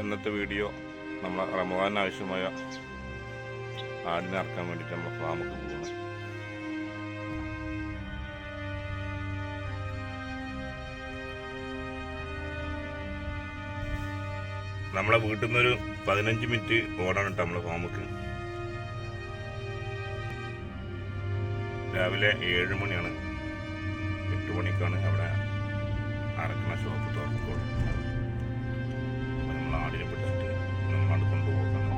ഇന്നത്തെ വീഡിയോ നമ്മൾ റമദാനിന് ആവശ്യമായ ആടിനെ ഇറക്കാൻ വേണ്ടിയിട്ട് നമ്മൾ ഫാമിൽ പോകുന്നത്. നമ്മളെ വീട്ടിൽ നിന്നൊരു 15 മിനിറ്റ് ഓടാണ് കേട്ടോ നമ്മളെ ഫാമിക്ക്. രാവിലെ 7 മണിയാണ്, 8 മണിക്കാണ് അവിടെ അറക്കണ ഷോപ്പ് തുറക്കുള്ളൂ. നമ്മൾ ആടിനെ പിടിച്ചിട്ട് നമ്മളാണ് കൊണ്ടുപോകുന്നത്.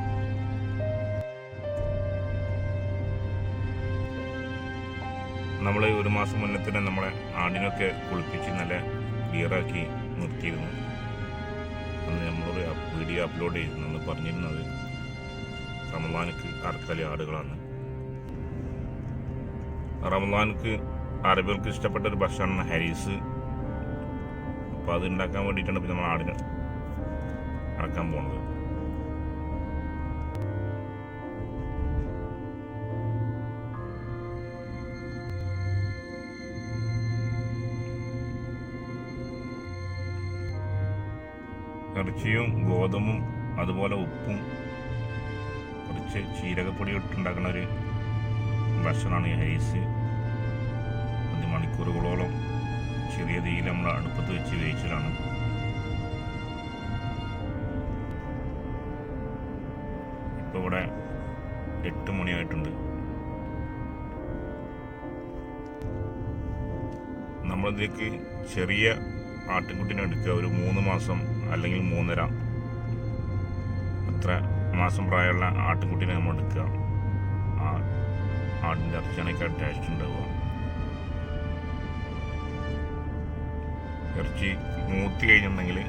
നമ്മൾ 1 മാസം മുന്നേ തന്നെ നമ്മളെ ആടിനൊക്കെ കുളിപ്പിച്ച് നല്ല ക്ലിയറാക്കി നിർത്തിയിരുന്നു. അന്ന് നമ്മളൊരു വീഡിയോ അപ്ലോഡ് ചെയ്തിരുന്നു. പറഞ്ഞിരുന്നത് റമദാനിക്ക് അറക്കൽ ആടുകളാണ്. റമദാനിക്ക് അറബികൾക്ക് ഇഷ്ടപ്പെട്ട ഒരു ഭക്ഷണമാണ് ഹരീസ്. അപ്പോൾ അത് ഉണ്ടാക്കാൻ വേണ്ടിയിട്ടാണ് ഇപ്പോൾ നമ്മൾ ആടിനെ അറക്കാൻ പോകുന്നത്. ഇറച്ചിയും ഗോതമ്പും അതുപോലെ ഉപ്പും കുറച്ച് ചീരകപ്പൊടി ഇട്ടുണ്ടാക്കുന്ന ഒരു ഭക്ഷണമാണ് ഈ ഹരീസ്. അത് മണിക്കൂറുകളോളം ചെറിയ തീയിൽ നമ്മൾ അടുപ്പത്ത് വെച്ച് വേവിച്ചതാണ്. ഇപ്പോൾ ഇവിടെ 8 മണിയായിട്ടുണ്ട്. നമ്മളിതിലേക്ക് ചെറിയ ആട്ടിൻകുട്ടിനെ എടുക്കുക. ഒരു 3 മാസം അല്ലെങ്കിൽ 3.5 അത്ര മാസം പ്രായമുള്ള ആട്ടിൻകുട്ടിനെ നമ്മൾ എടുക്കുക. ആടിൻ്റെ ഇറച്ചിയാണെങ്കിൽ ടേസ്റ്റ് ഉണ്ടാവുക. ഇറച്ചി മൂത്തി കഴിഞ്ഞിട്ടുണ്ടെങ്കിൽ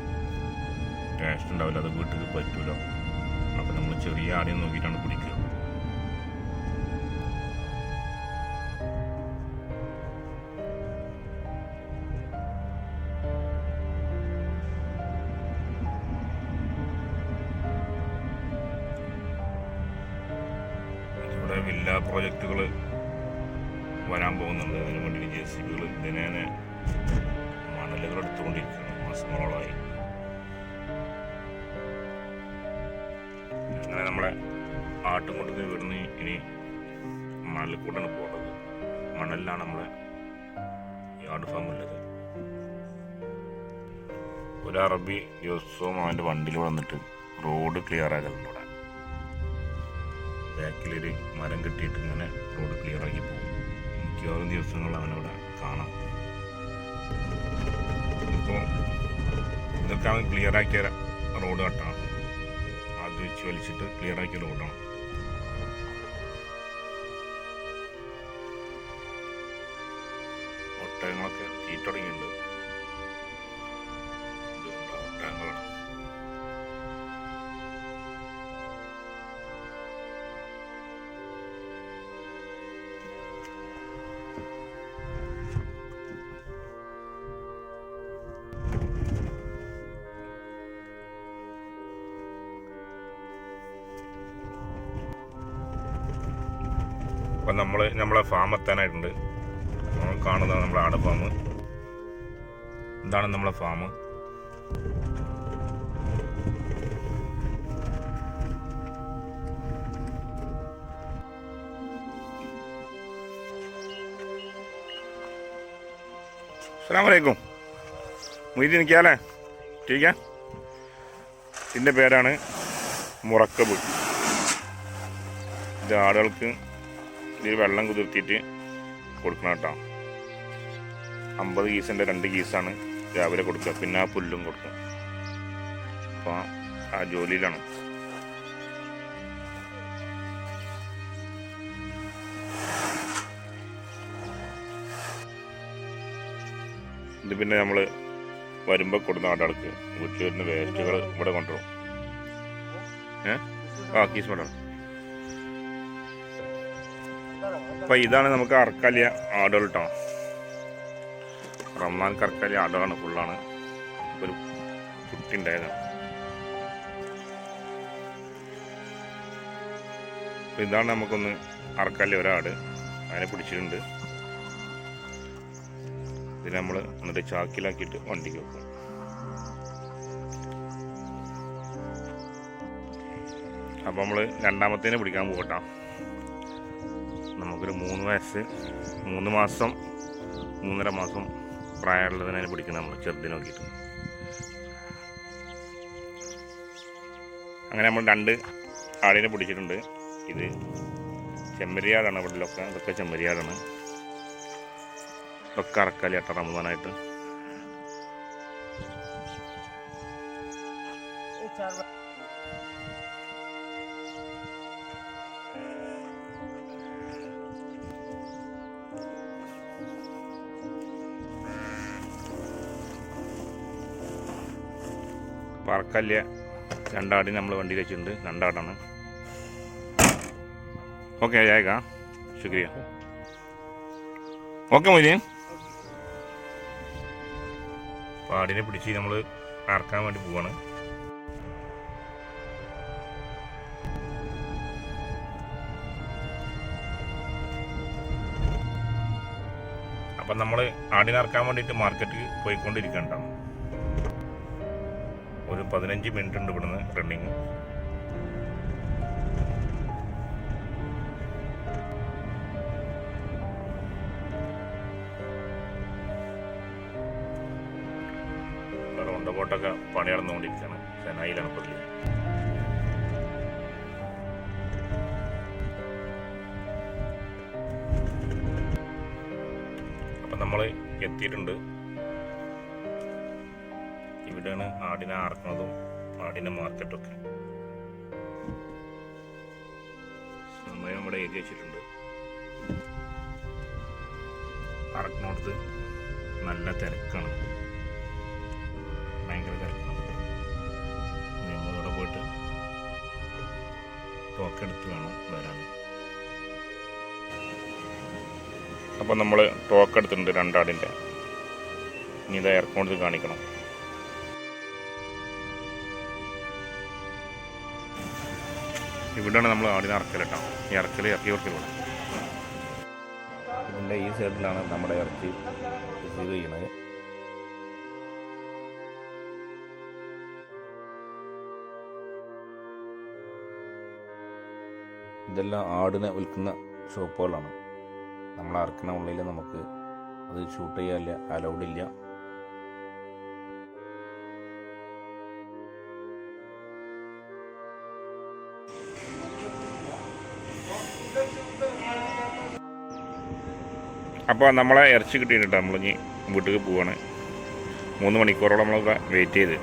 ടേസ്റ്റ് ഉണ്ടാവില്ല, അത് വീട്ടിൽ പറ്റൂല. അപ്പം നമ്മൾ ചെറിയ ആടിനെ നോക്കിയിട്ടാണ് പിടിക്കുക. വില്ല പ്രോജക്റ്റുകൾ വരാൻ പോകുന്നുണ്ട്. അതിനു വേണ്ടി JCBകൾ ദിനേന മണലുകൾ എടുത്തുകൊണ്ടിരിക്കുന്നു മാസങ്ങളോളമായി. അങ്ങനെ നമ്മളെ ആട്ടുംകൂട്ടത്തിൽ വീടുന്ന് ഇനി മണലിൽക്കൂട്ടാണ് പോകുന്നത്. മണലിലാണ് നമ്മളെ ആട് ഫാം ഉള്ളത്. ഒരു അറബി ദിവസവും അവൻ്റെ വണ്ടിയിൽ വന്നിട്ട് റോഡ് ക്ലിയർ ആകലുണ്ട്. ഇവിടെ ബാക്കിലൊരു മരം കെട്ടിയിട്ട് ഇങ്ങനെ റോഡ് ക്ലിയർ ആക്കി പോകും. മിക്കവാറും ദിവസങ്ങൾ അവനവിടെ കാണാം. ഇപ്പോൾ ഇതൊക്കെ അവൻ ക്ലിയർ ആക്കിയ റോഡ് കട്ടാണ്. അത് വെച്ച് വലിച്ചിട്ട് ക്ലിയർ ആക്കിയ റോഡാണ്. ഒട്ടകങ്ങളൊക്കെ തീറ്റ തുടങ്ങിയിട്ടുണ്ട്. ഒട്ടകങ്ങളാണ്. അപ്പം നമ്മളെ ഫാം എത്താനായിട്ടുണ്ട്. നമ്മൾ കാണുന്നതാണ് നമ്മുടെ ആട് ഫാം. ഇതാണ് നമ്മളെ ഫാം. അസ്സലാമു അലൈക്കും. മൊയ്തീൻ നിൽക്കാല്ലേ? ടീക്കാ. ഇതിൻ്റെ പേരാണ് മുറക്കബ്. ഇത് ആടുകൾക്ക് ഇതിൽ വെള്ളം കുതിർത്തിയിട്ട് കൊടുക്കണം കേട്ടോ. 50 ഗീസിൻ്റെ 2 ഗീസാണ് രാവിലെ കൊടുക്കുക. പിന്നെ ആ പുല്ലും കൊടുക്കുക. അപ്പോൾ ആ ജോലിയിലാണ്. ഇത് പിന്നെ നമ്മൾ വരുമ്പോൾ കൊടുക്കുന്ന ആടുകൾക്ക് വീട്ടിൽ വരുന്ന വേസ്റ്റുകൾ ഇവിടെ കൊണ്ടുവരും. Keys madam. അപ്പം ഇതാണ് നമുക്ക് അറക്കാലിയ ആടുകൾ കേട്ടോ. റമദാനിക്ക് അറക്കാലിയ ആടുകളാണ്, ഫുള്ളാണ്. ഒരു കുട്ടി ഉണ്ടായതാണ്. അപ്പം ഇതാണ് നമുക്കൊന്ന് അറക്കാലിയ ഒരാട്. അതിനെ പിടിച്ചിട്ടുണ്ട്. ഇതിന് നമ്മൾ എന്നിട്ട് ചാക്കിലാക്കിയിട്ട് വണ്ടിക്ക് വെക്കും. അപ്പോൾ നമ്മൾ രണ്ടാമത്തേനെ പിടിക്കാൻ പോകട്ടോ. നമുക്കൊരു 3 വയസ്സ് 3 മാസം 3.5 മാസം പ്രായമുള്ളതിനെ പിടിക്കണം നമ്മൾ ചെറുതിനെ നോക്കിയിട്ട്. അങ്ങനെ നമ്മൾ 2 ആടിനെ പിടിച്ചിട്ടുണ്ട്. ഇത് ചെമ്മരിയാടാണ്. ഇവിടെയൊക്കെ ഇതൊക്കെ ചെമ്മരിയാടാണ്. ഇതൊക്കെ അറക്കാലി അട്ട റമദാനായിട്ട്. പറക്കല്ല 2 ആടിനെ നമ്മൾ വണ്ടിയിൽ വെച്ചിട്ടുണ്ട്. 2 ആടാണ്. ഓക്കെ ആയേക്കാ. ശുക്രിയ. ഓക്കെ മൊയ്തീൻ. ആടിനെ പിടിച്ച് നമ്മൾ അറക്കാൻ വേണ്ടി പോവാണ്. അപ്പം നമ്മൾ ആടിനെ അറക്കാൻ വേണ്ടിയിട്ട് മാർക്കറ്റിൽ പോയിക്കൊണ്ടിരിക്കണ്ടാവും. ഒരു 15 മിനിറ്റ് ഉണ്ട് ഇവിടുന്ന് റണ്ണിങ്. റൗണ്ടബോട്ടൊക്കെ പണി നടന്നുകൊണ്ടിരിക്കുകയാണ്. സെനായിലാണ് പള്ളി. അപ്പം നമ്മൾ എത്തിയിട്ടുണ്ട്. ഇവിടെയാണ് ആടിനെ അറക്കുന്നതും ആടിൻ്റെ മാർക്കറ്റൊക്കെ. സമയം ഇവിടെ എഴുതി വെച്ചിട്ടുണ്ട്. അറക്കുന്നിടത്ത് നല്ല തിരക്കാണ്, ഭയങ്കര തിരക്കാണ്. നമ്മളിവിടെ പോയിട്ട് ടോക്കെടുത്ത് വേണം വരാൻ. അപ്പം നമ്മൾ ടോക്കെടുത്തിട്ടുണ്ട് 2 ആടിൻ്റെ. ഇനി ഇത് ഇറക്കുകൊണ്ട് കാണിക്കണം. ഇവിടെയാണ് നമ്മൾ ആടിനെ ഇറക്കൽ കേട്ടോ. ഈ ഇറക്കി കൊടുക്കൽ ഇതിൻ്റെ ഈ സൈഡിലാണ് നമ്മുടെ ഇറച്ചി റിസീവ് ചെയ്യണത്. ഇതെല്ലാം ആടിനെ വിൽക്കുന്ന ഷോപ്പുകളാണ്. നമ്മൾ അറക്കുന്ന ഉള്ളിൽ നമുക്ക് അത് ഷൂട്ട് ചെയ്യാനില്ല, അലൗഡ് ഇല്ല. അപ്പോൾ നമ്മളെ ഇറച്ചി കിട്ടിയിട്ടുണ്ട്. നമ്മളിനി വീട്ടിൽ പോവാണ്. 3 മണിക്കൂറോളം നമ്മളൊക്കെ വെയിറ്റ് ചെയ്ത്.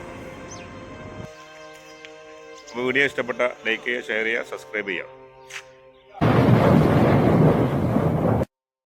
അപ്പോൾ വീഡിയോ ഇഷ്ടപ്പെട്ട ലൈക്ക് ചെയ്യുക, ഷെയർ ചെയ്യുക, സബ്സ്ക്രൈബ് ചെയ്യുക.